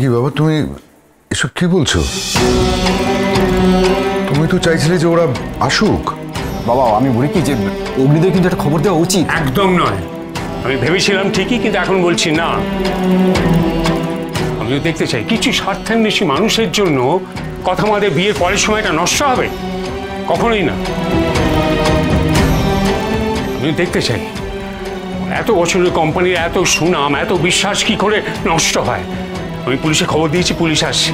কি বাবা, তুমি এসব কি বলছো? তুমি তো চাইছিলে যে ওরা আসুক। বাবা আমি বলি কি যে অগ্নিদের কিন্তু একটা খবর দেওয়া উচিত। একদম নয়, আমি ভেবেছিলাম ঠিকই, কিন্তু এখন বলছি না। আমিও দেখতে চাই কিছু স্বার্থান্বেষী মানুষের জন্য কথা আমাদের বিয়ের পরের সময়টা নষ্ট হবে, কখনোই না। আমিও দেখতে চাই এত বছরের কোম্পানির এত সুনাম, এত বিশ্বাস কি করে নষ্ট হয়। আমি পুলিশে খবর দিয়েছি, পুলিশ আসছে।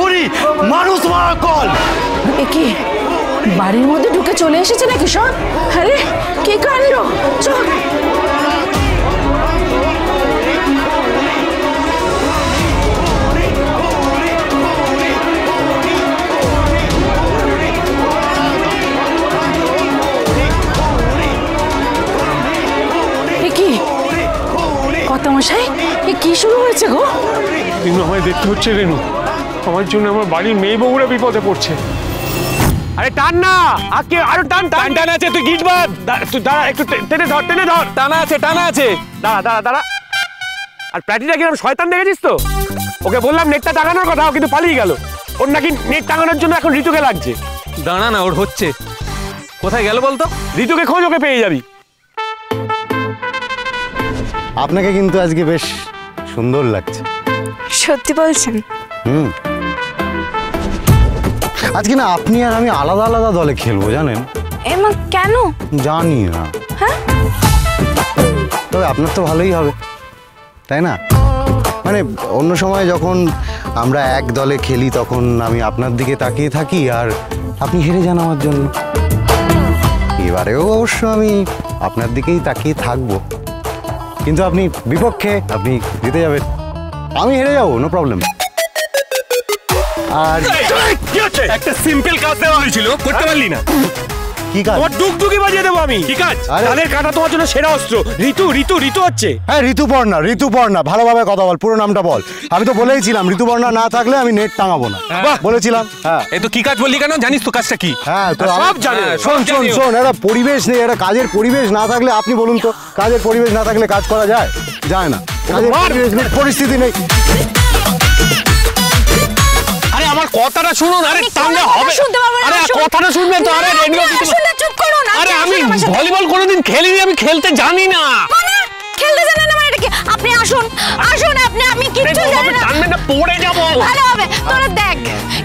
করি মানুষ মারা কল। কি বাড়ির মধ্যে ঢুকে চলে এসেছে নাকি সব? আরে কি কাণ্ড! চল কি কথা মশাই, এ কি শুরু হয়েছে গো? কিন্তু আমায় দেখতে হচ্ছে রেনু, আমার জন্য আমার বাড়ির মেয়ে বউরা বিপদে পড়ছে। আরে টান না, আকে আরো টান টান টান আছে, তুই গিট বাদ, তুই দাঁড়া একটু টেনে ধর, টেনে ধর। টানা আছে, টানা আছে, দাঁড়া দাঁড়া দাঁড়া। আর প্যাটিটা কিরকম শয়তান দেখেছিস তো? ওকে বললাম নেটটা টাঙানোর কথা, ও কিন্তু পালিয়ে গেল। ওর নাকি নেট টাঙানোর জন্য এখন ঋতুকে লাগছে। দাঁড়া না, ওর হচ্ছে। কোথায় গেল বলতো? ঋতুকে খোঁজ, ওকে পেয়ে যাবি। আপনাকে কিন্তু আজকে বেশ সুন্দর লাগছে। সত্যি বলছেন? আজকে না আপনি আর আমি আলাদা আলাদা দলে খেলবো, জানেন? এমা কেন? জানি না। হ্যাঁ, তবে আপনার তো ভালোই হবে, তাই না? মানে অন্য সময় যখন আমরা এক দলে খেলি তখন আমি আপনার দিকে তাকিয়ে থাকি আর আপনি হেরে যান আমার জন্য। এবারেও অবশ্য আমি আপনার দিকেই তাকিয়ে থাকবো, কিন্তু আপনি বিপক্ষে, আপনি জিতে যাবেন, আমি হেরে যাবো, নো প্রবলেম। আর একটা সিম্পল কাজ দেওয়া হয়েছিল, করতে পারলি না। কি কাজ? তোমার ডুগডুগি বাজিয়ে দেবো আমি। কি কাজ? তাদের কাটা তোমার জন্য সেরা অস্ত্র। ঋতু ঋতু ঋতু হচ্ছে। হ্যাঁ ঋতুপর্ণা, ঋতুপর্ণা, ভালোভাবে কথা বল, পুরো নামটা বল। আমি তো বলেইছিলাম ঋতুপর্ণা না থাকলে আমি নেট টাঙাবো না, বলেছিলাম। হ্যাঁ এ তো কি কাজ বললি কেন? জানিস তো কাজটা কি? হ্যাঁ তো সব জানে। শোন শোন শোন, একটা পরিবেশ নেই, একটা কাজের পরিবেশ না থাকলে, আপনি বলুন তো, কাজের পরিবেশ না থাকলে কাজ করা যায়? যায় না। কাজের পরিবেশ নেই, পরিস্থিতি নেই। আরে আমার কথাটা শুনুন। আরে তাহলে হবে। আরে কথাটা শুনবেন তো। আরে রেডিও চুপ করুন। আরে আমি ভলিবল কোনোদিন খেলিনি, আমি খেলতে জানি না। খেলতে জানেন না মানে এটা কি? আপনি আসুন, আসুন আপনি, আমি কিচ্ছু জানি না। টানবে না, পড়ে যাব। ভালো হবে। তোরা দেখ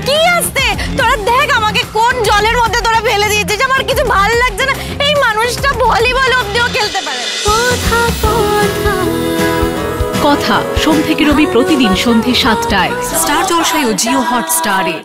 কি আসছে, তোরা দেখ আমাকে কোন জলের মধ্যে তোরা ফেলে দিয়েছিস। আমার কিছু ভালো লাগছে না। এই মানুষটা ভলিবল অবধিও খেলতে পারে। কথা সোম থেকে রবি প্রতিদিন সন্ধ্যে ৭টায় স্টার জলসায় ও জিও হটস্টারে।